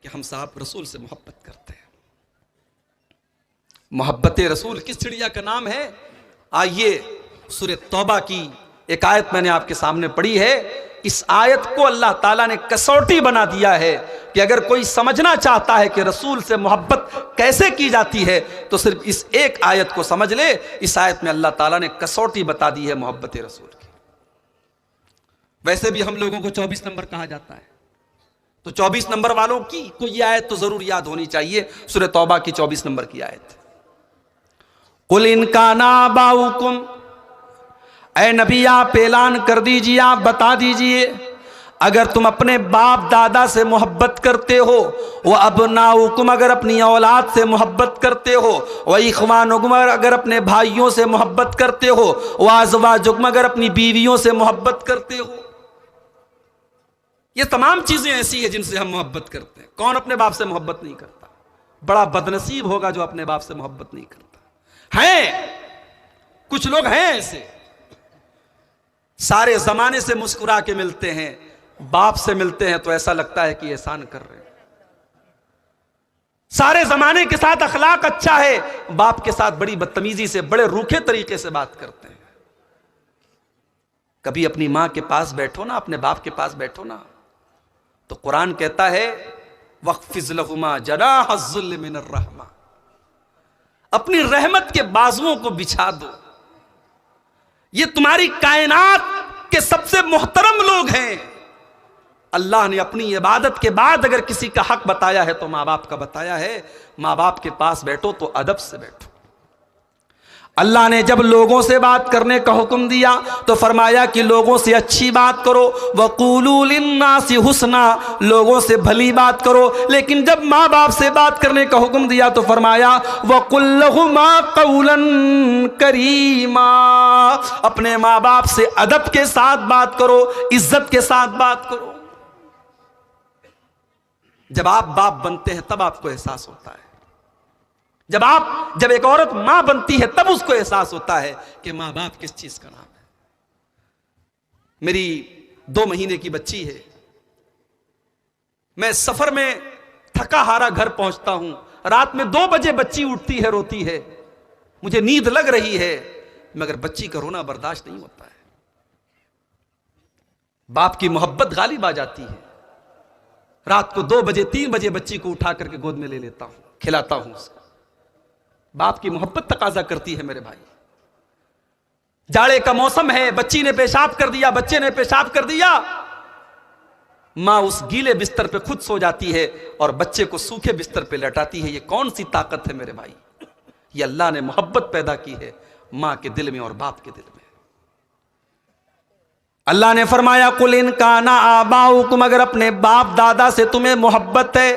کہ ہم صاحب رسول سے محبت کرتے ہیں. محبت رسول کس چڑیا کا نام ہے؟ آئیے سورہ توبہ کی ایک آیت میں نے آپ کے سامنے پڑھی ہے. اس آیت کو اللہ تعالیٰ نے کسوٹی بنا دیا ہے کہ اگر کوئی سمجھنا چاہتا ہے کہ رسول سے محبت کیسے کی جاتی ہے تو صرف اس ایک آیت کو سمجھ لے. اس آیت میں اللہ تعالیٰ نے کسوٹی بتا دی ہے محبت رسول کی. ویسے بھی ہم لوگوں کو 24 نمبر کہا جاتا ہے، تو 24 نمبر والوں کی کو یہ آیت تو ضرور یاد ہونی چاہیے. سورہ توبہ کی 24 نمبر کی آیت. قُلْ إِنْ كَانَ آبَاؤُكُمْ، اے نبی آپ اعلان کر دیجئے، آپ بتا دیجئے اگر تم اپنے باپ دادا سے محبت کرتے ہو، وَأَبْنَاؤُكُمْ اگر اپنی اولاد سے محبت کرتے ہو، وَإِخْوَانُكُمْ اگر اپنے بھائیوں سے محبت کرتے ہو، وَأَزْوَاجُكُمْ اگر اپنی بیویوں سے محبت کرتے ہو. یہ تمام چیزیں ایسی ہیں جن سے ہم محبت کرتے ہیں. کون اپنے باپ سے محبت نہیں کرتا؟ بڑا بدنصیب ہوگا جو اپنے باپ سے محبت نہیں کرتا. ہیں کچھ لوگ ہیں ایسے، سارے زمانے سے مسکرا کے ملتے ہیں، باپ سے ملتے ہیں تو ایسا لگتا ہے کہ احسان کر رہے ہیں. سارے زمانے کے ساتھ اخلاق اچھا ہے، باپ کے ساتھ بڑی بدتمیزی سے، بڑے روکھے طریقے سے بات کرتے ہیں. کبھی اپنی ماں کے پاس بیٹھو نا، اپنے باپ کے پاس بیٹھو نا، تو قرآن کہتا ہے وَاخْفِضْ لَهُمَا جَنَاحَ الذُّلِّ مِنَ الرَّحْمَةِ، اپنی رحمت کے بازوؤں کو بچھا دو. یہ تمہاری کائنات کے سب سے محترم لوگ ہیں. اللہ نے اپنی عبادت کے بعد اگر کسی کا حق بتایا ہے تو ماں باپ کا بتایا ہے. ماں باپ کے پاس بیٹھو تو ادب سے بیٹھو. اللہ نے جب لوگوں سے بات کرنے کا حکم دیا تو فرمایا کہ لوگوں سے اچھی بات کرو، وَقُولُوا لِلنَّاسِ حُسْنًا، لوگوں سے بھلی بات کرو. لیکن جب ماں باپ سے بات کرنے کا حکم دیا تو فرمایا وَقُلْ لَهُمَا قَوْلًا كَرِيمًا، اپنے ماں باپ سے ادب کے ساتھ بات کرو، عزت کے ساتھ بات کرو. جب آپ باپ بنتے ہیں تب آپ کو احساس ہوتا ہے. جب ایک عورت ماں بنتی ہے تب اس کو احساس ہوتا ہے کہ ماں باپ کس چیز کا نام ہے. میری 2 مہینے کی بچی ہے. میں سفر میں تھکا ہارا گھر پہنچتا ہوں، رات میں 2 بجے بچی اٹھتی ہے، روتی ہے، مجھے نیند لگ رہی ہے، مگر بچی کا رونا برداشت نہیں ہوتا ہے. باپ کی محبت غالب آ جاتی ہے. رات کو 2 بجے 3 بجے بچی کو اٹھا کر کے گود میں لے لیتا ہوں، کھلاتا ہوں اس کو. باپ کی محبت تقاضا کرتی ہے میرے بھائی. جاڑے کا موسم ہے، بچی نے پیشاب کر دیا، بچے نے پیشاب کر دیا، ماں اس گیلے بستر پہ خود سو جاتی ہے اور بچے کو سوکھے بستر پہ لٹاتی ہے. یہ کون سی طاقت ہے میرے بھائی؟ یہ اللہ نے محبت پیدا کی ہے ماں کے دل میں اور باپ کے دل میں. اللہ نے فرمایا قُلْ إِنْ كَانَ آبَاؤُكُمْ اگر اپنے باپ دادا سے تمہیں محبت ہے،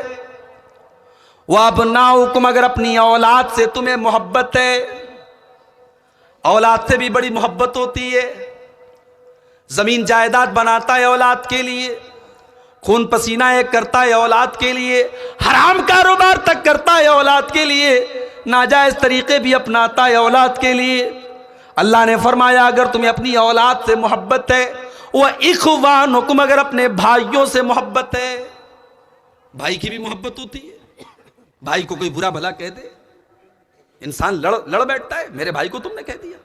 وَأَبْنَاؤُكُمْ اگر اپنی اولاد سے تمہیں محبت ہے. اولاد سے بھی بڑی محبت ہوتی ہے. زمین جائیداد بناتا ہے اولاد کے لیے، خون پسینہ ایک کرتا ہے اولاد کے لیے، حرام کاروبار تک کرتا ہے اولاد کے لیے، ناجائز طریقے بھی اپناتا ہے اولاد کے لیے. اللہ نے فرمایا اگر تمہیں اپنی اولاد سے محبت ہے، وَإِخْوَانُكُمْ اگر اپنے بھائیوں سے محبت ہے. بھائی کی بھی محبت ہوتی ہے. بھائی کو کوئی برا بھلا کہہ دے، انسان لڑ بیٹھتا ہے. میرے بھائی کو تم نے کہہ دیا.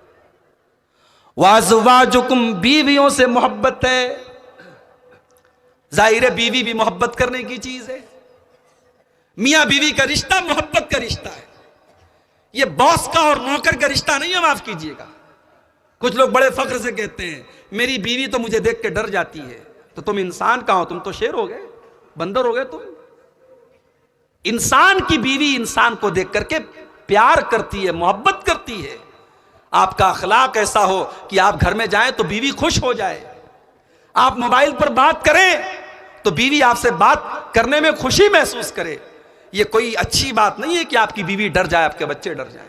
وَأَزْوَاجُكُمْ بیویوں سے محبت ہے. ظاہر ہے بیوی بھی محبت کرنے کی چیز ہے. میاں بیوی کا رشتہ محبت کا رشتہ ہے. یہ باس کا اور نوکر کا رشتہ نہیں ہے، معاف کیجئے گا. کچھ لوگ بڑے فخر سے کہتے ہیں میری بیوی تو مجھے دیکھ کے ڈر جاتی ہے. تو تم انسان کہاں ہو؟ تم تو شیر ہو گئے، بندر ہو گئے تم. انسان کی بیوی انسان کو دیکھ کر کے پیار کرتی ہے، محبت کرتی ہے. آپ کا اخلاق ایسا ہو کہ آپ گھر میں جائیں تو بیوی خوش ہو جائے. آپ موبائل پر بات کریں تو بیوی آپ سے بات کرنے میں خوشی محسوس کرے. یہ کوئی اچھی بات نہیں ہے کہ آپ کی بیوی ڈر جائے، آپ کے بچے ڈر جائیں.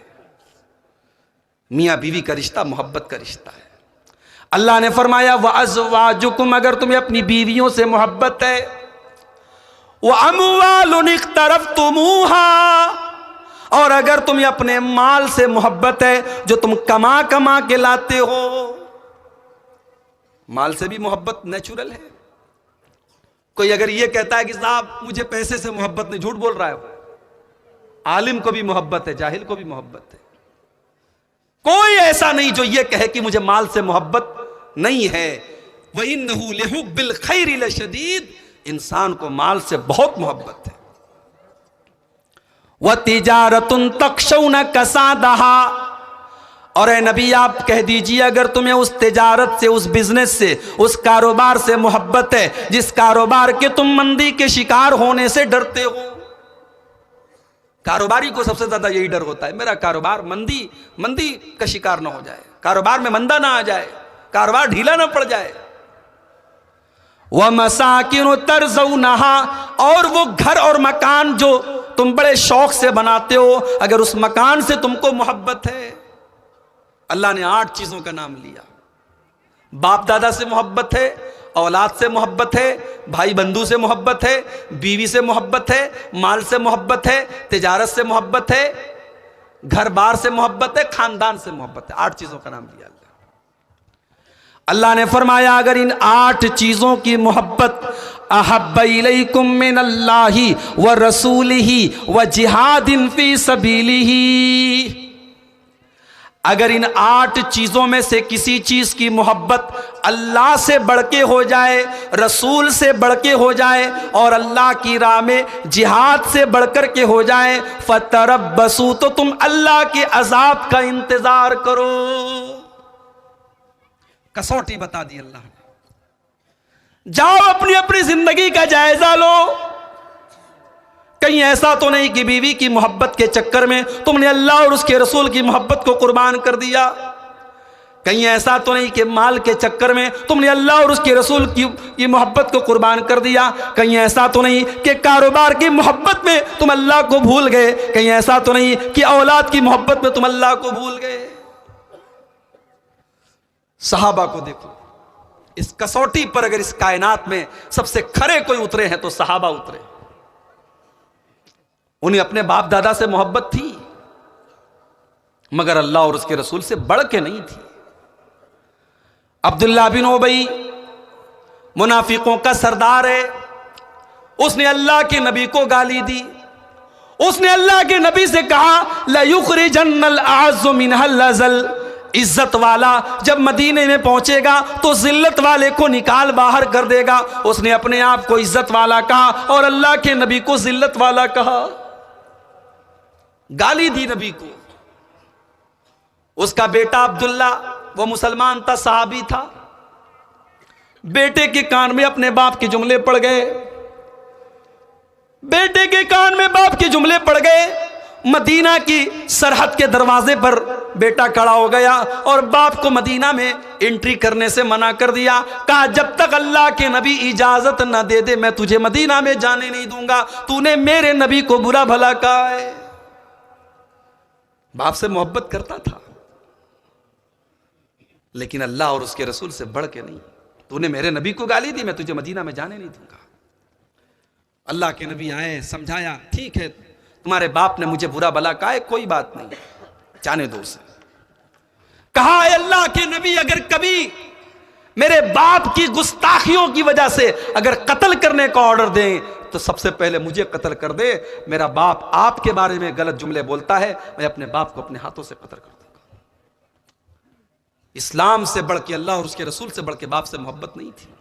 میاں بیوی کا رشتہ محبت کا رشتہ ہے. اللہ نے فرمایا وَأَزْوَاجُكُمْ اگر تمہیں اپنی بیویوں سے محبت ہے، وَأَمْوَالٌ اقْتَرَفْتُمُوهَا اور اگر تمہیں اپنے مال سے محبت ہے جو تم کما کے لاتے ہو. مال سے بھی محبت نیچرل ہے. کوئی اگر یہ کہتا ہے کہ صاحب مجھے پیسے سے محبت نہیں، جھوٹ بول رہا ہے. عالم کو بھی محبت ہے، جاہل کو بھی محبت ہے. کوئی ایسا نہیں جو یہ کہے کہ مجھے مال سے محبت نہیں ہے. وَإِنَّهُ لِحُبِّ الْخَيْرِ لَشَدِيدٌ، انسان کو مال سے بہت محبت ہے. وَتِجَارَةٌ تَخْشَوْنَ كَسَادَهَا، اور اے نبی آپ کہہ دیجئے اگر تمہیں اس تجارت سے، اس بزنس سے، اس کاروبار سے محبت ہے جس کاروبار کے تم مندی کے شکار ہونے سے ڈرتے ہو. کاروباری کو سب سے زیادہ یہی ڈر ہوتا ہے، میرا کاروبار مندی کا شکار نہ ہو جائے، کاروبار میں مندہ نہ آ جائے، کاروبار ڈھیلا نہ پڑ جائے. وَمَسَاكِنُ تَرْضَوْنَهَا، اور وہ گھر اور مکان جو تم بڑے شوق سے بناتے ہو، اگر اس مکان سے تم کو محبت ہے. اللہ نے 8 چیزوں کا نام لیا. باپ دادا سے محبت ہے، اولاد سے محبت ہے، بھائی بندو سے محبت ہے، بیوی سے محبت ہے، مال سے محبت ہے، تجارت سے محبت ہے، گھر بار سے محبت ہے، خاندان سے محبت ہے. 8 چیزوں کا نام لیا اللہ نے. فرمایا اگر ان 8 چیزوں کی محبت احب الیکم من اللہ ورسولہ وجہاد فی سبیلہ، اگر ان 8 چیزوں میں سے کسی چیز کی محبت اللہ سے بڑھ کے ہو جائے، رسول سے بڑھ کے ہو جائے، اور اللہ کی راہ میں جہاد سے بڑھ کر کے ہو جائے، فتربصوا، تو تم اللہ کے عذاب کا انتظار کرو. کسوٹی بتا دی اللہ نے. جاؤ اپنی اپنی زندگی کا جائزہ لو. کہیں ایسا تو نہیں کہ بیوی کی محبت کے چکر میں تم نے اللہ اور اس کے رسول کی محبت کو قربان کر دیا. کہیں ایسا تو نہیں کہ مال کے چکر میں تم نے اللہ اور اس کے رسول کی محبت کو قربان کر دیا. کہیں ایسا تو نہیں کہ کاروبار کی محبت میں تم اللہ کو بھول گئے. کہیں ایسا تو نہیں کہ اولاد کی محبت میں تم اللہ کو بھول گئے. صحابہ کو دیکھو، اس کسوٹی پر اگر اس کائنات میں سب سے کھرے کوئی اترے ہیں تو صحابہ اترے. انہیں اپنے باپ دادا سے محبت تھی مگر اللہ اور اس کے رسول سے بڑھ کے نہیں تھی. عبداللہ بن ابی منافقوں کا سردار ہے، اس نے اللہ کے نبی کو گالی دی. اس نے اللہ کے نبی سے کہا لَيُخْرِجَنَّ الْأَعَزُّ مِنْهَا الْأَذَلَّ، عزت والا جب مدینے میں پہنچے گا تو ذلت والے کو نکال باہر کر دے گا. اس نے اپنے آپ کو عزت والا کہا اور اللہ کے نبی کو ذلت والا کہا، گالی دی نبی کو. اس کا بیٹا عبداللہ وہ مسلمان تھا، صحابی تھا. بیٹے کے کان میں اپنے باپ کے جملے پڑ گئے، بیٹے کے کان میں باپ کے جملے پڑ گئے. مدینہ کی سرحد کے دروازے پر بیٹا کھڑا ہو گیا اور باپ کو مدینہ میں انٹری کرنے سے منع کر دیا. کہا جب تک اللہ کے نبی اجازت نہ دے دے میں تجھے مدینہ میں جانے نہیں دوں گا. تو نے میرے نبی کو برا بھلا کہا ہے. باپ سے محبت کرتا تھا لیکن اللہ اور اس کے رسول سے بڑھ کے نہیں. تو نے میرے نبی کو گالی دی، میں تجھے مدینہ میں جانے نہیں دوں گا. اللہ کے نبی آئے، سمجھایا ٹھیک ہے تمہارے باپ نے مجھے برا بھلا کہا ہے، کوئی بات نہیں، جانے دو اسے. کہا اے اللہ کے نبی اگر کبھی میرے باپ کی گستاخیوں کی وجہ سے اگر قتل کرنے کا آرڈر دیں تو سب سے پہلے مجھے قتل کر دے. میرا باپ آپ کے بارے میں غلط جملے بولتا ہے، میں اپنے باپ کو اپنے ہاتھوں سے قتل کر دوں گا. اسلام سے بڑھ کے، اللہ اور اس کے رسول سے بڑھ کے باپ سے محبت نہیں تھی.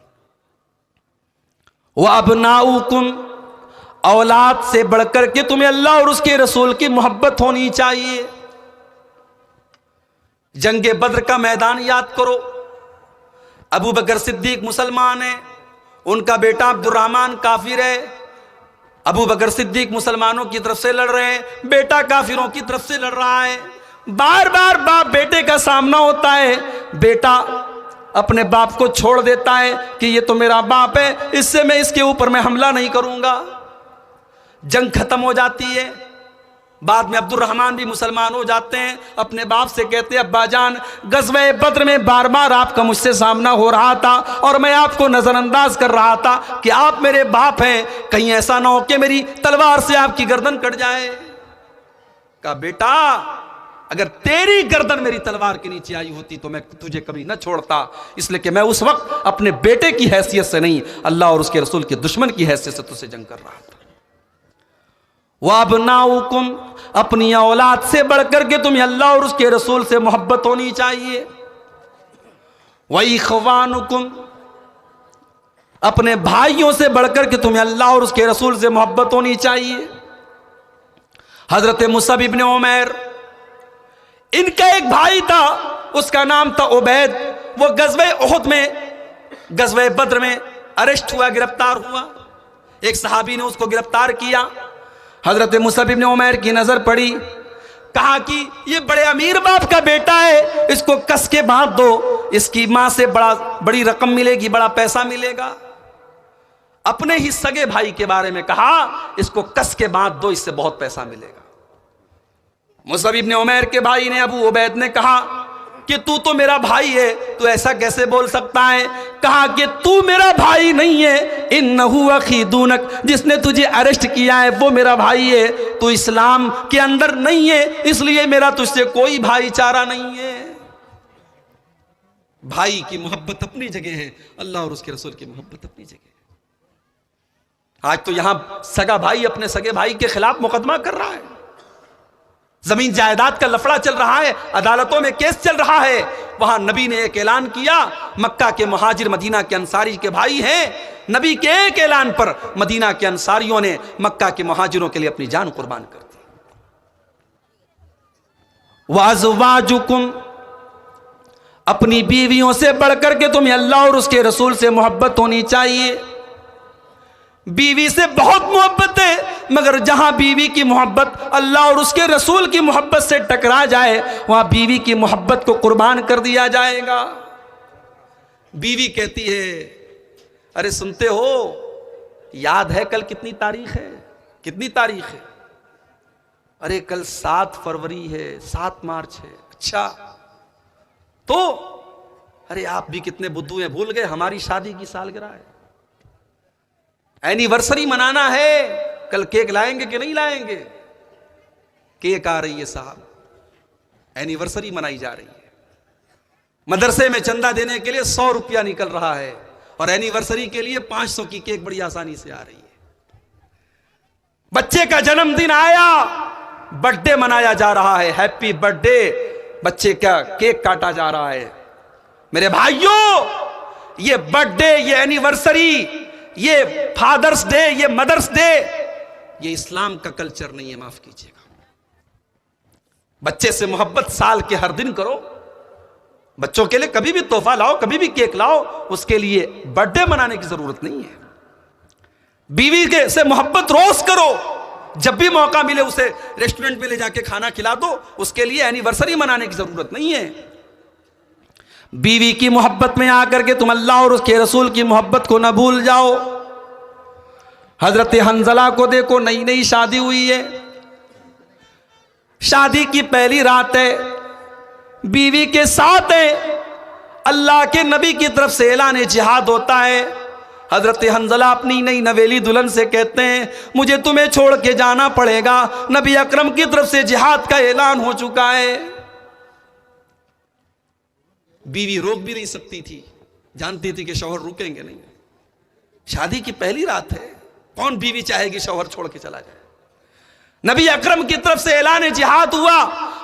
وَأَبْنَاؤُكُمْ، اولاد سے بڑھ کر کے تمہیں اللہ اور اس کے رسول کی محبت ہونی چاہیے. جنگ بدر کا میدان یاد کرو. ابو بکر صدیق مسلمان ہے، ان کا بیٹا عبد الرحمن کافر ہے. ابو بکر صدیق مسلمانوں کی طرف سے لڑ رہے ہیں، بیٹا کافروں کی طرف سے لڑ رہا ہے. بار بار باپ بیٹے کا سامنا ہوتا ہے. بیٹا اپنے باپ کو چھوڑ دیتا ہے کہ یہ تو میرا باپ ہے، اس سے میں اس کے اوپر میں حملہ نہیں کروں گا. جنگ ختم ہو جاتی ہے. بعد میں عبد الرحمن بھی مسلمان ہو جاتے ہیں. اپنے باپ سے کہتے ہیں ابا جان غزوہ بدر میں بار بار آپ کا مجھ سے سامنا ہو رہا تھا اور میں آپ کو نظر انداز کر رہا تھا کہ آپ میرے باپ ہیں، کہیں ایسا نہ ہو کہ میری تلوار سے آپ کی گردن کٹ جائے. کہا بیٹا اگر تیری گردن میری تلوار کے نیچے آئی ہوتی تو میں تجھے کبھی نہ چھوڑتا، اس لیے کہ میں اس وقت اپنے بیٹے کی حیثیت سے نہیں، اللہ اور اس کے رسول کے دشمن کی حیثیت سے تجھ سے جنگ کر رہا تھا۔ وَأَبْنَاؤُكُمْ، اپنی اولاد سے بڑھ کر کے تمہیں اللہ اور اس کے رسول سے محبت ہونی چاہیے۔ وَإِخْوَانُكُمْ، اپنے بھائیوں سے بڑھ کر کے تمہیں اللہ اور اس کے رسول سے محبت ہونی چاہیے۔ حضرت مصعب ابن عمیر، ان کا ایک بھائی تھا، اس کا نام تھا عبید، وہ غزوہ احد میں، غزوہ بدر میں اریسٹ ہوا، گرفتار ہوا۔ ایک صحابی نے اس کو گرفتار کیا، حضرت مصعب ابن عمیر کی نظر پڑی، کہا کہ یہ بڑے امیر باپ کا بیٹا ہے، اس کو کس کے باندھ دو، اس کی ماں سے بڑی رقم ملے گی، بڑا پیسہ ملے گا۔ اپنے ہی سگے بھائی کے بارے میں کہا اس کو کس کے باندھ دو، اس سے بہت پیسہ ملے گا۔ مصعب ابن عمیر کے بھائی نے، ابو عبید نے کہا کہ تو میرا بھائی ہے، تو ایسا کیسے بول سکتا ہے؟ کہا کہ تو میرا بھائی نہیں ہے، انہو اخی دونک، جس نے تجھے اریسٹ کیا ہے وہ میرا بھائی ہے، تو اسلام کے اندر نہیں ہے، اس لیے میرا تجھ سے کوئی بھائی چارہ نہیں ہے۔ بھائی کی محبت اپنی جگہ ہے، اللہ اور اس کے رسول کی محبت اپنی جگہ ہے۔ آج تو یہاں سگا بھائی اپنے سگے بھائی کے خلاف مقدمہ کر رہا ہے، زمین جائیداد کا لفڑا چل رہا ہے، عدالتوں میں کیس چل رہا ہے۔ وہاں نبی نے ایک اعلان کیا، مکہ کے مہاجر مدینہ کے انصاری کے بھائی ہیں، نبی کے ایک اعلان پر مدینہ کے انصاریوں نے مکہ کے مہاجروں کے لیے اپنی جان قربان کر دی۔ وَأَزْوَاجُكُمْ، اپنی بیویوں سے بڑھ کر کے تمہیں اللہ اور اس کے رسول سے محبت ہونی چاہیے۔ بیوی سے بہت محبت ہے، مگر جہاں بیوی کی محبت اللہ اور اس کے رسول کی محبت سے ٹکرا جائے، وہاں بیوی کی محبت کو قربان کر دیا جائے گا۔ بیوی کہتی ہے، ارے سنتے ہو، یاد ہے کل کتنی تاریخ ہے؟ کتنی تاریخ ہے؟ ارے کل 7 فروری ہے، 7 مارچ ہے۔ اچھا تو ارے آپ بھی کتنے بدھو ہیں، بھول گئے ہماری شادی کی سالگرہ ہے، اینیورسری منانا ہے، کل کیک لائیں گے کہ نہیں لائیں گے؟ کیک آ رہی ہے صاحب، اینیورسری منائی جا رہی ہے، مدرسے میں چندہ دینے کے لیے 100 روپیہ نکل رہا ہے، اور اینیورسری کے لیے 500 کی کیک بڑی آسانی سے آ رہی ہے۔ بچے کا جنم دن آیا، برتھ ڈے منایا جا رہا ہے، ہیپی برتھ ڈے، بچے کا کیک کاٹا جا رہا ہے۔ میرے بھائیوں، یہ برتھ ڈے، یہ اینیورسری، یہ فادرز ڈے، یہ مدرز ڈے، یہ اسلام کا کلچر نہیں ہے، معاف کیجیے گا۔ بچے سے محبت سال کے ہر دن کرو، بچوں کے لیے کبھی بھی تحفہ لاؤ، کبھی بھی کیک لاؤ، اس کے لیے برتھ ڈے منانے کی ضرورت نہیں ہے۔ بیوی کے سے محبت روز کرو، جب بھی موقع ملے اسے ریسٹورنٹ میں لے جا کے کھانا کھلا دو، اس کے لیے اینیورسری منانے کی ضرورت نہیں ہے۔ بیوی کی محبت میں آ کر کے تم اللہ اور اس کے رسول کی محبت کو نہ بھول جاؤ۔ حضرت حنظلہ کو دیکھو، نئی نئی شادی ہوئی ہے، شادی کی پہلی رات ہے، بیوی کے ساتھ ہے، اللہ کے نبی کی طرف سے اعلان جہاد ہوتا ہے۔ حضرت حنظلہ اپنی نئی نویلی دلہن سے کہتے ہیں، مجھے تمہیں چھوڑ کے جانا پڑے گا، نبی اکرم کی طرف سے جہاد کا اعلان ہو چکا ہے۔ بیوی روک بھی نہیں سکتی تھی، جانتی تھی کہ شوہر رکیں گے نہیں، شادی کی پہلی رات ہے، کون بیوی چاہے گی شوہر چھوڑ کے چلا جائے؟ نبی اکرم کی طرف سے اعلان جہاد ہوا،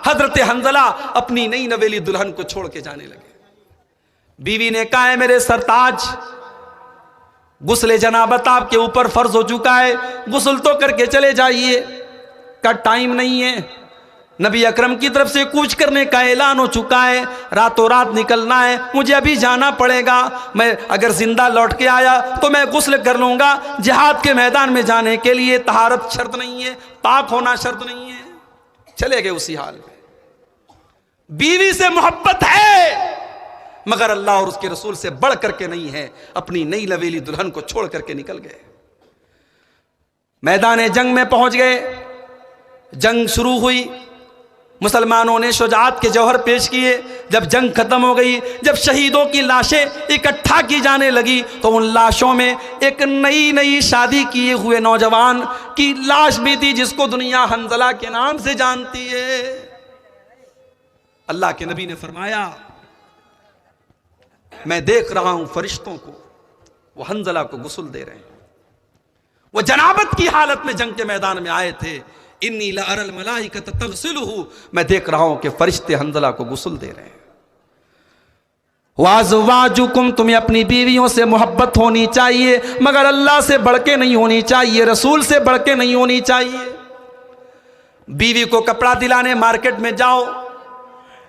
حضرت حنظلہ اپنی نئی نویلی دلہن کو چھوڑ کے جانے لگے۔ بیوی نے کہا ہے میرے سرتاج، غسل جنابت آپ کے اوپر فرض ہو چکا ہے، غسل تو کر کے چلے جائیے، کا ٹائم نہیں ہے، نبی اکرم کی طرف سے کوچ کرنے کا اعلان ہو چکا ہے، راتوں رات نکلنا ہے، مجھے ابھی جانا پڑے گا، میں اگر زندہ لوٹ کے آیا تو میں غسل کر لوں گا، جہاد کے میدان میں جانے کے لیے طہارت شرط نہیں ہے، پاک ہونا شرط نہیں ہے۔ چلے گئے اسی حال میں۔ بیوی سے محبت ہے، مگر اللہ اور اس کے رسول سے بڑھ کر کے نہیں ہے، اپنی نئی نویلی دلہن کو چھوڑ کر کے نکل گئے، میدان جنگ میں پہنچ گئے، جنگ شروع ہوئی، مسلمانوں نے شجاعت کے جوہر پیش کیے۔ جب جنگ ختم ہو گئی، جب شہیدوں کی لاشیں اکٹھا کی جانے لگی، تو ان لاشوں میں ایک نئی شادی کیے ہوئے نوجوان کی لاش بھی تھی، جس کو دنیا حنظلہ کے نام سے جانتی ہے۔ اللہ کے نبی نے فرمایا میں دیکھ رہا ہوں فرشتوں کو، وہ حنظلہ کو غسل دے رہے ہیں، وہ جنابت کی حالت میں جنگ کے میدان میں آئے تھے، انی لأری الملائکۃ تغسلہ، میں دیکھ رہا ہوں کہ فرشتے حنظلہ کو غسل دے رہے ہیں۔ وَأَزْوَاجُكُمْ، تمہیں اپنی بیویوں سے محبت ہونی چاہیے مگر اللہ سے بڑھ کے نہیں ہونی چاہیے، رسول سے بڑھ کے نہیں ہونی چاہیے۔ بیوی کو کپڑا دلانے مارکیٹ میں جاؤ،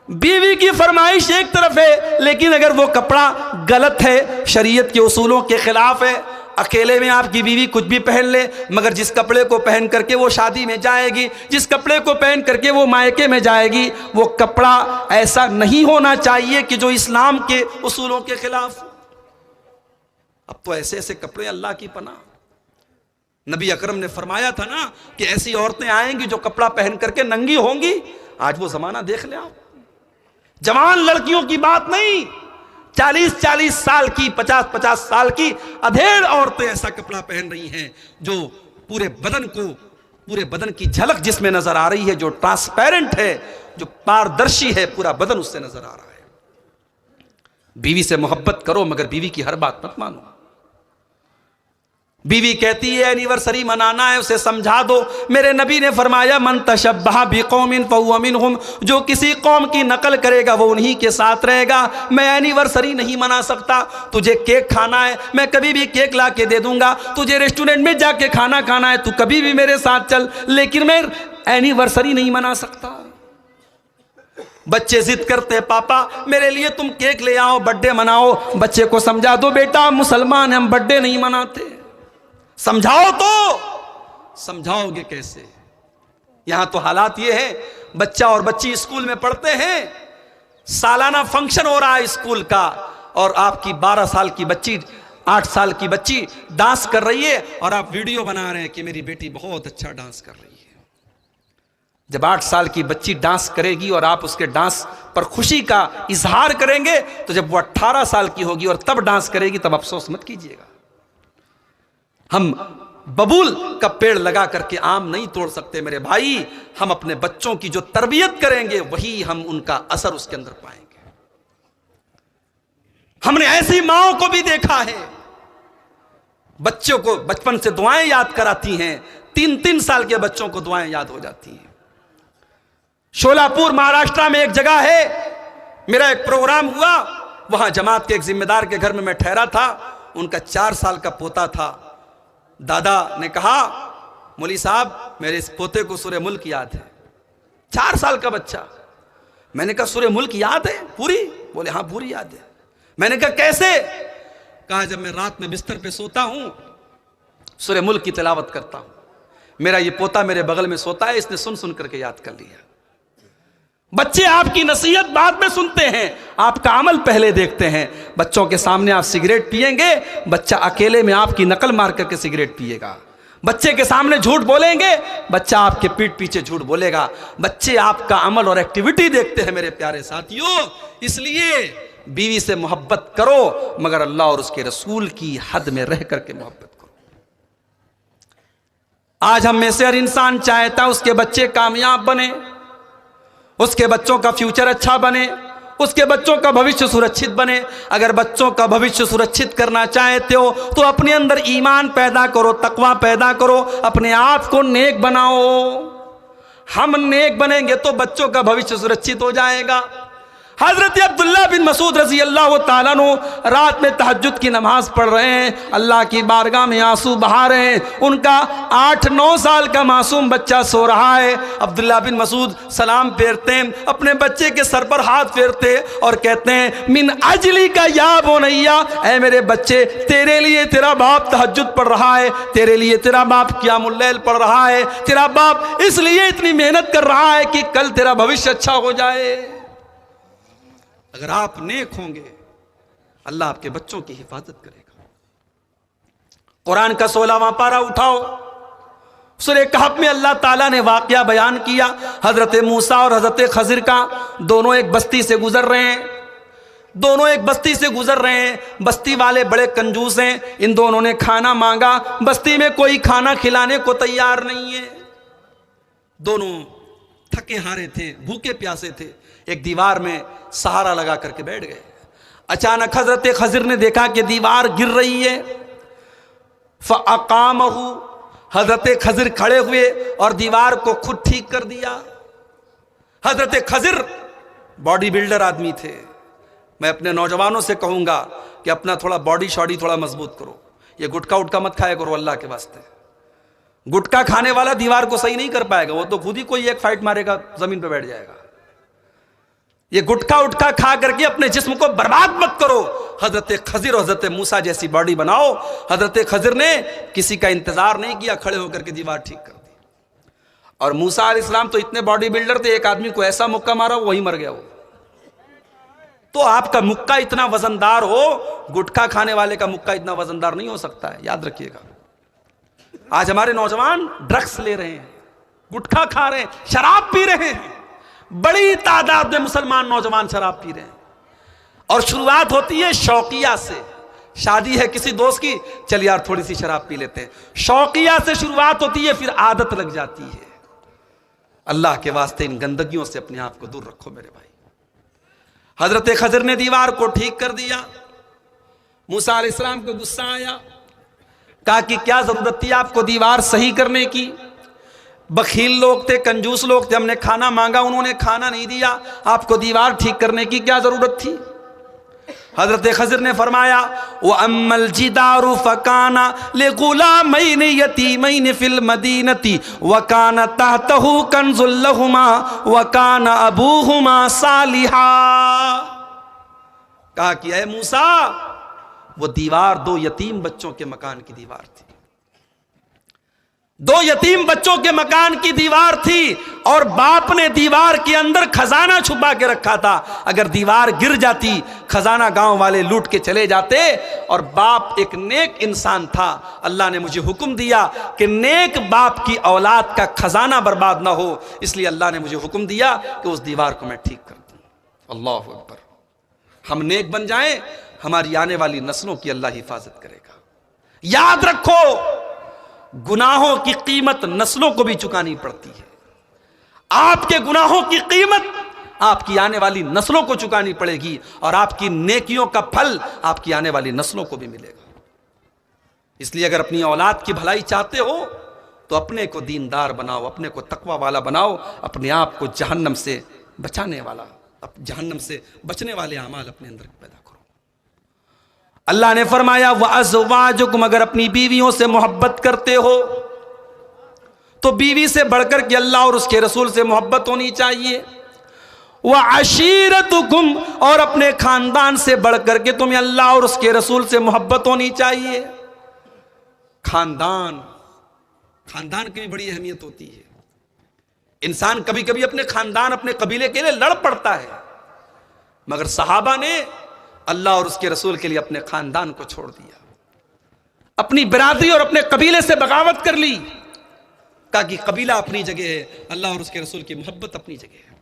بیوی کی فرمائش ایک طرف ہے، لیکن اگر وہ کپڑا غلط ہے، شریعت کے اصولوں کے خلاف ہے، اکیلے میں آپ کی بیوی کچھ بھی پہن لے، مگر جس کپڑے کو پہن کر کے وہ شادی میں جائے گی، جس کپڑے کو پہن کر کے وہ مائکے میں جائے گی، وہ کپڑا ایسا نہیں ہونا چاہیے کہ جو اسلام کے اصولوں کے خلاف۔ اب تو ایسے ایسے کپڑے اللہ کی پناہ، نبی اکرم نے فرمایا تھا نا کہ ایسی عورتیں آئیں گی جو کپڑا پہن کر کے ننگی ہوں گی۔ آج وہ زمانہ دیکھ لیں آپ، جوان لڑکیوں کی بات نہیں، 40 سال کی، 50 سال کی ادھیڑ عورتیں ایسا کپڑا پہن رہی ہیں جو پورے بدن کی جھلک جس میں نظر آ رہی ہے، جو ٹرانسپیرنٹ ہے، جو پاردرشی ہے، پورا بدن اس سے نظر آ رہا ہے۔ بیوی سے محبت کرو مگر بیوی کی ہر بات مت مانو۔ بیوی کہتی ہے اینیورسری منانا ہے، اسے سمجھا دو۔ میرے نبی نے فرمایا من تشبہ بقوم فہو منہم، جو کسی قوم کی نقل کرے گا وہ انہی کے ساتھ رہے گا۔ میں اینیورسری نہیں منا سکتا، تجھے کیک کھانا ہے میں کبھی بھی کیک لا کے دے دوں گا، تجھے ریسٹورنٹ میں جا کے کھانا کھانا ہے تو کبھی بھی میرے ساتھ چل، لیکن میں اینیورسری نہیں منا سکتا۔ بچے ضد کرتے پاپا میرے لیے تم کیک لے آؤ، برتھ ڈے مناؤ۔ بچے کو سمجھا دو بیٹا ہم مسلمان ہیں، ہم برتھ ڈے نہیں مناتے۔ سمجھاؤ تو سمجھاؤ گے کیسے؟ یہاں تو حالات یہ ہے، بچہ اور بچی اسکول میں پڑھتے ہیں، سالانہ فنکشن ہو رہا ہے اسکول کا، اور آپ کی 12 سال کی بچی، 8 سال کی بچی ڈانس کر رہی ہے اور آپ ویڈیو بنا رہے ہیں کہ میری بیٹی بہت اچھا ڈانس کر رہی ہے۔ جب 8 سال کی بچی ڈانس کرے گی اور آپ اس کے ڈانس پر خوشی کا اظہار کریں گے، تو جب وہ 18 سال کی ہوگی اور تب ڈانس کرے گی تب افسوس مت کیجیے گا۔ ہم ببول کا پیڑ لگا کر کے آم نہیں توڑ سکتے میرے بھائی، ہم اپنے بچوں کی جو تربیت کریں گے وہی ہم ان کا اثر اس کے اندر پائیں گے۔ ہم نے ایسی ماؤں کو بھی دیکھا ہے، بچوں کو بچپن سے دعائیں یاد کراتی ہیں، 3 سال کے بچوں کو دعائیں یاد ہو جاتی ہیں۔ شولاپور مہاراشٹرا میں ایک جگہ ہے، میرا ایک پروگرام ہوا، وہاں جماعت کے ایک ذمہ دار کے گھر میں ٹھہرا تھا، ان کا 4 سال کا پوتا تھا۔ دادا نے کہا مولوی صاحب میرے اس پوتے کو سورہ ملک یاد ہے۔ 4 سال کا بچہ۔ میں نے کہا سورہ ملک یاد ہے پوری؟ بولے ہاں پوری یاد ہے۔ میں نے کہا کیسے؟ کہا جب میں رات میں بستر پہ سوتا ہوں سورہ ملک کی تلاوت کرتا ہوں، میرا یہ پوتا میرے بغل میں سوتا ہے، اس نے سن کر کے یاد کر لیا۔ بچے آپ کی نصیحت بعد میں سنتے ہیں، آپ کا عمل پہلے دیکھتے ہیں۔ بچوں کے سامنے آپ سگریٹ پئیں گے، بچہ اکیلے میں آپ کی نقل مار کر کے سگریٹ پیے گا۔ بچے کے سامنے جھوٹ بولیں گے، بچہ آپ کے پیٹھ پیچھے جھوٹ بولے گا۔ بچے آپ کا عمل اور ایکٹیویٹی دیکھتے ہیں میرے پیارے ساتھیوں۔ اس لیے بیوی سے محبت کرو مگر اللہ اور اس کے رسول کی حد میں رہ کر کے محبت کرو۔ آج ہم میں سے ہر انسان چاہتا ہے اس کے بچے کامیاب بنے، اس کے بچوں کا فیوچر اچھا بنے، اس کے بچوں کا بھوشیہ سرکشت بنے۔ اگر بچوں کا بھوشیہ سرکشت کرنا چاہتے ہو تو اپنے اندر ایمان پیدا کرو، تقوی پیدا کرو، اپنے آپ کو نیک بناؤ۔ ہم نیک بنیں گے تو بچوں کا بھوشیہ سرکشت ہو جائے گا۔ حضرت عبداللہ بن مسعود رضی اللہ تعالیٰ عنہ رات میں تہجد کی نماز پڑھ رہے ہیں، اللہ کی بارگاہ میں آنسو بہا رہے ہیں، ان کا 8-9 سال کا معصوم بچہ سو رہا ہے۔ عبداللہ بن مسعود سلام پھیرتے ہیں، اپنے بچے کے سر پر ہاتھ پھیرتے اور کہتے ہیں من اجلی کا یا بنیا، اے میرے بچے تیرے لیے تیرا باپ تہجد پڑھ رہا ہے، تیرے لیے تیرا باپ قیام اللیل پڑھ رہا ہے، تیرا باپ اس لیے اتنی محنت کر رہا ہے کہ کل تیرا بھوشیہ اچھا ہو جائے۔ اگر آپ نیک ہوں گے اللہ آپ کے بچوں کی حفاظت کرے گا۔ قرآن کا 16واں پارہ اٹھاؤ، سورہ کہف میں اللہ تعالیٰ نے واقعہ بیان کیا، حضرت موسیٰ اور حضرت خضر کا۔ دونوں ایک بستی سے گزر رہے ہیں، بستی والے بڑے کنجوس ہیں، ان دونوں نے کھانا مانگا، بستی میں کوئی کھانا کھلانے کو تیار نہیں ہے۔ دونوں تھکے ہارے تھے، بھوکے پیاسے تھے، ایک دیوار میں سہارا لگا کر کے بیٹھ گئے۔ اچانک حضرت خضر نے دیکھا کہ دیوار گر رہی ہے، فَأَقَامَهُ، حضرت خضر کھڑے ہوئے اور دیوار کو خود ٹھیک کر دیا۔ حضرت خضر باڈی بلڈر آدمی تھے۔ میں اپنے نوجوانوں سے کہوں گا کہ اپنا تھوڑا باڈی شاڈی تھوڑا مضبوط کرو، یہ گٹکا اٹکا مت کھایا کرو اللہ کے واسطے۔ گٹکا کھانے والا دیوار کو صحیح نہیں کر پائے گا، وہ تو خود ہی کوئی ایک فائٹ مارے گا، زمین پہ بیٹھ جائے گا۔ یہ گٹکا اٹکا کھا کر کے اپنے جسم کو برباد مت کرو، حضرت خضر اور حضرت موسیٰ جیسی باڈی بناؤ۔ حضرت خضر نے کسی کا انتظار نہیں کیا، کھڑے ہو کر کے دیوار ٹھیک کر دی۔ اور موسیٰ علیہ السلام تو اتنے باڈی بلڈر تھے، ایک آدمی کو ایسا مکہ مارا وہی مر گیا وہ۔ تو آپ کا مکہ اتنا وزندار ہو، گٹکا کھانے والے کا مکہ اتنا وزندار نہیں ہو سکتا ہے، یاد رکھیے گا۔ آج ہمارے نوجوان ڈرگس لے رہے ہیں، گٹکا کھا رہے ہیں، شراب پی رہے ہیں، بڑی تعداد میں مسلمان نوجوان شراب پی رہے ہیں۔ اور شروعات ہوتی ہے شوقیہ سے، شادی ہے کسی دوست کی، چل یار تھوڑی سی شراب پی لیتے ہیں، شوقیہ سے شروعات ہوتی ہے، پھر عادت لگ جاتی ہے۔ اللہ کے واسطے ان گندگیوں سے اپنے آپ کو دور رکھو میرے بھائی۔ حضرت خضر نے دیوار کو ٹھیک کر دیا۔ موسیٰ علیہ السلام کو غصہ آیا، کہا کہ کیا ضرورت تھی آپ کو دیوار صحیح کرنے کی؟ بخیل لوگ تھے، کنجوس لوگ تھے، ہم نے کھانا مانگا انہوں نے کھانا نہیں دیا، آپ کو دیوار ٹھیک کرنے کی کیا ضرورت تھی؟ حضرت خضر نے فرمایا وَأَمَّا الْجِدَارُ فَكَانَ لِغُلَامَيْنِ يَتِيمَيْنِ فِي الْمَدِينَةِ وَكَانَ تَحْتَهُ كَنْزٌ لَهُمَا وَكَانَ أَبُوهُمَا صَالِحًا۔ کہا کہ اے موسیٰ، وہ دیوار دو یتیم بچوں کے مکان کی دیوار تھی، دو یتیم بچوں کے مکان کی دیوار تھی، اور باپ نے دیوار کے اندر خزانہ چھپا کے رکھا تھا۔ اگر دیوار گر جاتی، خزانہ گاؤں والے لوٹ کے چلے جاتے، اور باپ ایک نیک انسان تھا، اللہ نے مجھے حکم دیا کہ نیک باپ کی اولاد کا خزانہ برباد نہ ہو، اس لیے اللہ نے مجھے حکم دیا کہ اس دیوار کو میں ٹھیک کر دوں۔ اللہ اکبر۔ ہم نیک بن جائیں، ہماری آنے والی نسلوں کی اللہ حفاظت کرے گا۔ یاد رکھو، گناہوں کی قیمت نسلوں کو بھی چکانی پڑتی ہے۔ آپ کے گناہوں کی قیمت آپ کی آنے والی نسلوں کو چکانی پڑے گی، اور آپ کی نیکیوں کا پھل آپ کی آنے والی نسلوں کو بھی ملے گا۔ اس لیے اگر اپنی اولاد کی بھلائی چاہتے ہو تو اپنے کو دیندار بناؤ، اپنے کو تقوی والا بناؤ، اپنے آپ کو جہنم سے بچانے والا، جہنم سے بچنے والے اعمال اپنے اندر پیدا کرو۔ اللہ نے فرمایا وَأَزْوَاجُكُمْ، اگر اپنی بیویوں سے محبت کرتے ہو تو بیوی سے بڑھ کر کے اللہ اور اس کے رسول سے محبت ہونی چاہیے۔ وَعَشِيرَتُكُمْ، اور اپنے خاندان سے بڑھ کر کے تمہیں اللہ اور اس کے رسول سے محبت ہونی چاہیے۔ خاندان کی بھی بڑی اہمیت ہوتی ہے۔ انسان کبھی کبھی اپنے خاندان، اپنے قبیلے کے لیے لڑ پڑتا ہے، مگر صحابہ نے اللہ اور اس کے رسول کے لیے اپنے خاندان کو چھوڑ دیا، اپنی برادری اور اپنے قبیلے سے بغاوت کر لی، کہا کہ قبیلہ اپنی جگہ ہے، اللہ اور اس کے رسول کی محبت اپنی جگہ ہے۔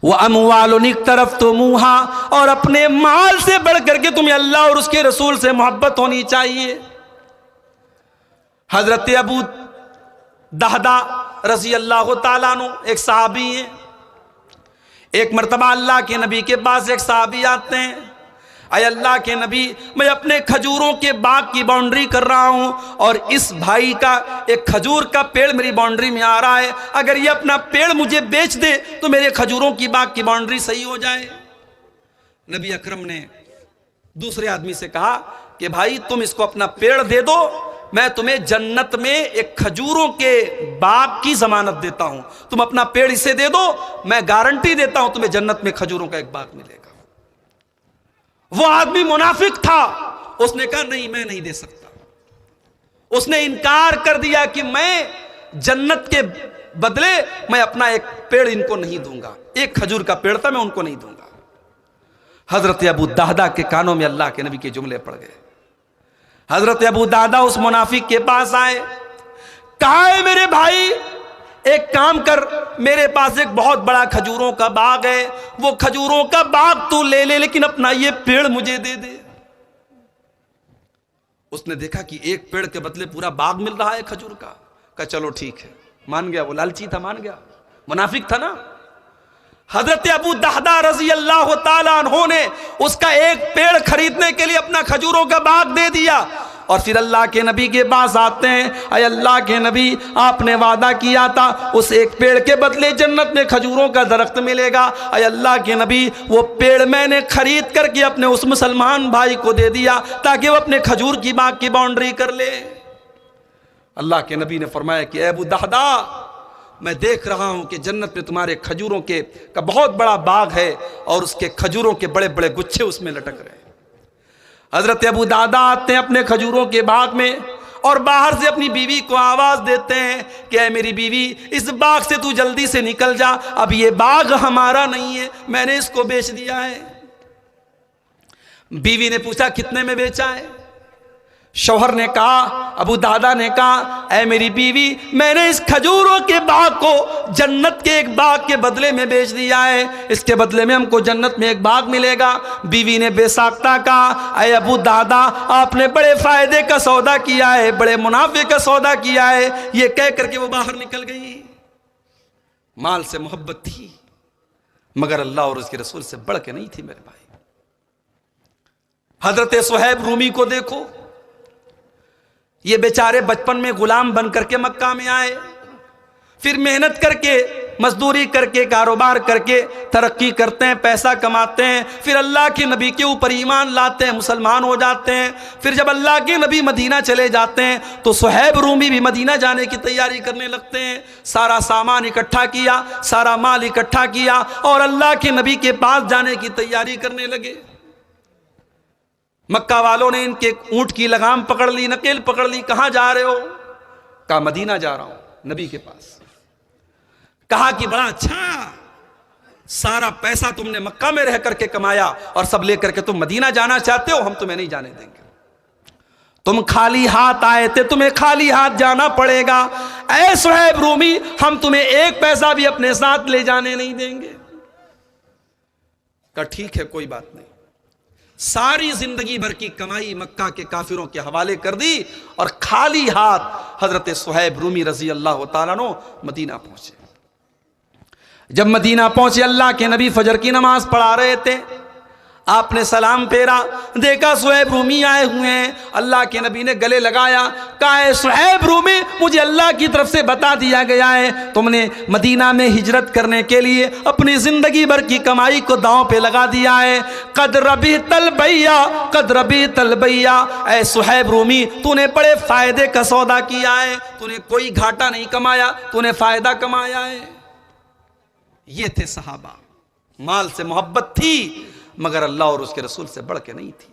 وَأَمْوَالٌ اقْتَرَفْتُمُوهَا، اور اپنے مال سے بڑھ کر کے تمہیں اللہ اور اس کے رسول سے محبت ہونی چاہیے۔ حضرت ابو دہدہ رضی اللہ تعالیٰ عنہ ایک صحابی ہیں۔ ایک مرتبہ اللہ کے نبی کے پاس ایک صحابی آتے ہیں، اے اللہ کے نبی، میں اپنے کھجوروں کے باغ کی باؤنڈری کر رہا ہوں، اور اس بھائی کا ایک کھجور کا پیڑ میری باؤنڈری میں آ رہا ہے، اگر یہ اپنا پیڑ مجھے بیچ دے تو میرے کھجوروں کی باغ کی باؤنڈری صحیح ہو جائے۔ نبی اکرم نے دوسرے آدمی سے کہا کہ بھائی تم اس کو اپنا پیڑ دے دو، میں تمہیں جنت میں ایک کھجوروں کے باغ کی ضمانت دیتا ہوں، تم اپنا پیڑ اسے دے دو، میں گارنٹی دیتا ہوں تمہیں جنت میں کھجوروں کا ایک باغ ملے گا۔ وہ آدمی منافق تھا، اس نے کہا نہیں میں نہیں دے سکتا، اس نے انکار کر دیا کہ میں جنت کے بدلے میں اپنا ایک پیڑ ان کو نہیں دوں گا، ایک کھجور کا پیڑ تھا میں ان کو نہیں دوں گا۔ حضرت ابو دہدہ کے کانوں میں اللہ کے نبی کے جملے پڑ گئے۔ حضرت ابو دہدہ اس منافق کے پاس آئے، کہا ہے میرے بھائی ایک کام کر، میرے پاس ایک بہت بڑا کھجوروں کا باغ ہے، وہ کھجوروں کا باغ تو لے لے، لیکن اپنا یہ پیڑ مجھے دے دے۔ اس نے دیکھا کہ ایک پیڑ کے بدلے پورا باغ مل رہا ہے کھجور کا، کہا چلو ٹھیک ہے، مان گیا, وہ لالچی تھا, مان گیا, منافق تھا نا. حضرت ابو دہدہ رضی اللہ تعالیٰ عنہ نے اس کا ایک پیڑ خریدنے کے لیے اپنا کھجوروں کا باغ دے دیا, اور پھر اللہ کے نبی کے پاس آتے ہیں, اے اللہ کے نبی آپ نے وعدہ کیا تھا اس ایک پیڑ کے بدلے جنت میں کھجوروں کا درخت ملے گا, اے اللہ کے نبی وہ پیڑ میں نے خرید کر کے اپنے اس مسلمان بھائی کو دے دیا تاکہ وہ اپنے کھجور کی باغ کی باؤنڈری کر لے. اللہ کے نبی نے فرمایا کہ اے ابو دہدہ میں دیکھ رہا ہوں کہ جنت میں تمہارے کھجوروں کا بہت بڑا باغ ہے اور اس کے کھجوروں کے بڑے بڑے گچھے اس میں لٹک رہے ہیں. حضرت ابو دہدہ آتے ہیں اپنے کھجوروں کے باغ میں اور باہر سے اپنی بیوی کو آواز دیتے ہیں کہ اے میری بیوی اس باغ سے تو جلدی سے نکل جا, اب یہ باغ ہمارا نہیں ہے, میں نے اس کو بیچ دیا ہے. بیوی نے پوچھا کتنے میں بیچا ہے؟ شوہر نے کہا, ابو دہدہ نے کہا اے میری بیوی میں نے اس کھجوروں کے باغ کو جنت کے ایک باغ کے بدلے میں بیچ دیا ہے, اس کے بدلے میں ہم کو جنت میں ایک باغ ملے گا. بیوی نے بے ساختہ کہا اے ابو دہدہ آپ نے بڑے فائدے کا سودا کیا ہے, بڑے منافع کا سودا کیا ہے. یہ کہہ کر کے وہ باہر نکل گئی. مال سے محبت تھی مگر اللہ اور اس کے رسول سے بڑھ کے نہیں تھی میرے بھائی. حضرت صہیب رومی کو دیکھو, یہ بیچارے بچپن میں غلام بن کر کے مکہ میں آئے, پھر محنت کر کے مزدوری کر کے کاروبار کر کے ترقی کرتے ہیں, پیسہ کماتے ہیں, پھر اللہ کے نبی کے اوپر ایمان لاتے ہیں, مسلمان ہو جاتے ہیں. پھر جب اللہ کے نبی مدینہ چلے جاتے ہیں تو صہیب رومی بھی مدینہ جانے کی تیاری کرنے لگتے ہیں. سارا سامان اکٹھا کیا, سارا مال اکٹھا کیا اور اللہ کے نبی کے پاس جانے کی تیاری کرنے لگے. مکہ والوں نے ان کے اونٹ کی لگام پکڑ لی, نکیل پکڑ لی. کہاں جا رہے ہو؟ کہا مدینہ جا رہا ہوں نبی کے پاس. کہا کہ بڑا اچھا, سارا پیسہ تم نے مکہ میں رہ کر کے کمایا اور سب لے کر کے تم مدینہ جانا چاہتے ہو, ہم تمہیں نہیں جانے دیں گے. تم خالی ہاتھ آئے تھے, تمہیں خالی ہاتھ جانا پڑے گا. اے صہیب رومی ہم تمہیں ایک پیسہ بھی اپنے ساتھ لے جانے نہیں دیں گے. کہا ٹھیک ہے کوئی بات نہیں. ساری زندگی بھر کی کمائی مکہ کے کافروں کے حوالے کر دی اور خالی ہاتھ حضرت صہیب رومی رضی اللہ تعالیٰ عنہ مدینہ پہنچے. جب مدینہ پہنچے اللہ کے نبی فجر کی نماز پڑھا رہے تھے, آپ نے سلام پھیرا, دیکھا صہیب رومی آئے ہوئے ہیں. اللہ کے نبی نے گلے لگایا, کہا اے صہیب رومی مجھے اللہ کی طرف سے بتا دیا گیا ہے تم نے مدینہ میں ہجرت کرنے کے لیے اپنی زندگی بھر کی کمائی کو داؤں پہ لگا دیا ہے. قد ربحت البیع قد ربحت البیع, اے صہیب رومی تو نے بڑے فائدے کا سودا کیا ہے, تو نے کوئی گھاٹا نہیں کمایا, تو نے فائدہ کمایا ہے. یہ تھے صحابہ, مال سے محبت تھی مگر اللہ اور اس کے رسول سے بڑھ کے نہیں تھی.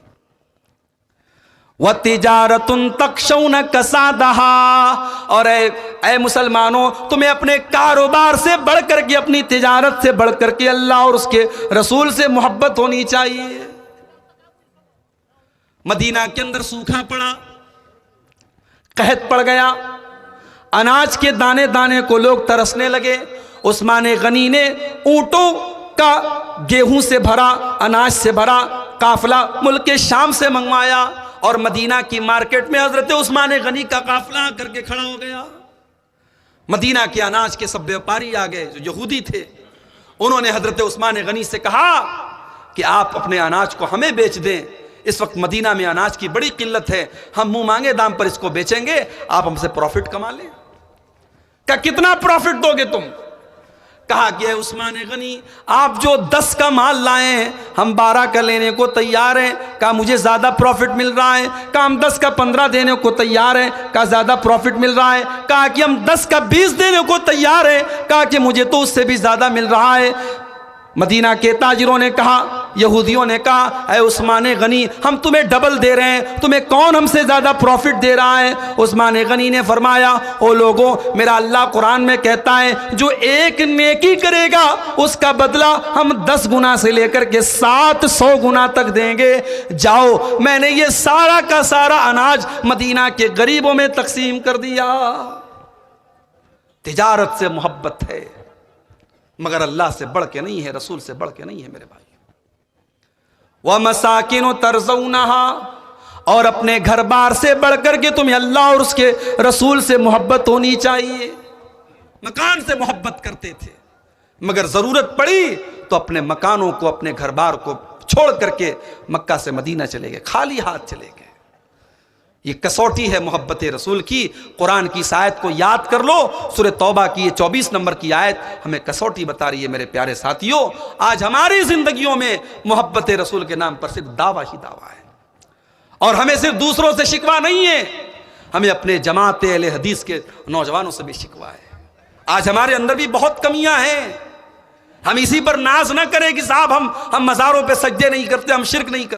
وَتِجَارَةٌ تَخْشَوْنَ كَسَادَهَا, اور اے مسلمانوں تمہیں اپنے کاروبار سے بڑھ کر کے, اپنی تجارت سے بڑھ کر کے اللہ اور اس کے رسول سے محبت ہونی چاہیے. مدینہ کے اندر سوکھا پڑا, قحط پڑ گیا, اناج کے دانے دانے کو لوگ ترسنے لگے. عثمان غنی نے اونٹوں کا گیہوں سے بھرا, اناج سے بھرا قافلہ ملک شام سے منگوایا اور مدینہ کی مارکیٹ میں حضرت عثمان غنی کا قافلہ آ کر کے کھڑا ہو گیا. مدینہ کے اناج کے سب بیوپاری آ گئے جو یہودی تھے. انہوں نے حضرت عثمان غنی سے کہا کہ آپ اپنے اناج کو ہمیں بیچ دیں, اس وقت مدینہ میں اناج کی بڑی قلت ہے, ہم منہ مانگے دام پر اس کو بیچیں گے, آپ ہم سے پروفٹ کما لیں. کہ کتنا پروفٹ دو گے تم؟ کہا کہ اے عثمان غنی آپ جو 10 کا مال لائے ہیں ہم 12 کا لینے کو تیار ہیں. کہا مجھے زیادہ پروفٹ مل رہا ہے. کہا ہم 10 کا 15 دینے کو تیار ہیں. کہا زیادہ پروفٹ مل رہا ہے. کہا کہ ہم 10 کا 20 دینے کو تیار ہیں. کہا کہ مجھے تو اس سے بھی زیادہ مل رہا ہے. مدینہ کے تاجروں نے کہا, یہودیوں نے کہا اے عثمان غنی ہم تمہیں ڈبل دے رہے ہیں, تمہیں کون ہم سے زیادہ پروفٹ دے رہا ہے؟ عثمان غنی نے فرمایا او لوگوں میرا اللہ قرآن میں کہتا ہے جو ایک نیکی کرے گا اس کا بدلہ ہم 10 گنا سے لے کر کے 700 گنا تک دیں گے. جاؤ میں نے یہ سارا کا سارا اناج مدینہ کے غریبوں میں تقسیم کر دیا. تجارت سے محبت ہے مگر اللہ سے بڑھ کے نہیں ہے, رسول سے بڑھ کے نہیں ہے میرے بھائی. وَمَسَاكِنُ تَرْضَوْنَهَا, اور اپنے گھر بار سے بڑھ کر کے تمہیں اللہ اور اس کے رسول سے محبت ہونی چاہیے. مکان سے محبت کرتے تھے، مگر ضرورت پڑی تو اپنے مکانوں کو، اپنے گھر بار کو چھوڑ کر کے مکہ سے مدینہ چلے گئے، خالی ہاتھ چلے گئے۔ یہ کسوٹی ہے محبت رسول کی۔ قرآن کی اس آیت کو یاد کر لو، سورہ توبہ کی یہ 24 نمبر کی آیت ہمیں کسوٹی بتا رہی ہے میرے پیارے ساتھیوں۔ آج ہماری زندگیوں میں محبت رسول کے نام پر صرف دعویٰ ہی دعویٰ ہے، اور ہمیں صرف دوسروں سے شکوہ نہیں ہے، ہمیں اپنے جماعت اہل حدیث کے نوجوانوں سے بھی شکوہ ہے۔ آج ہمارے اندر بھی بہت کمیاں ہیں۔ ہم اسی پر ناز نہ کریں کہ صاحب ہم مزاروں پہ سجدے نہیں کرتے، ہم شرک نہیں کرتے۔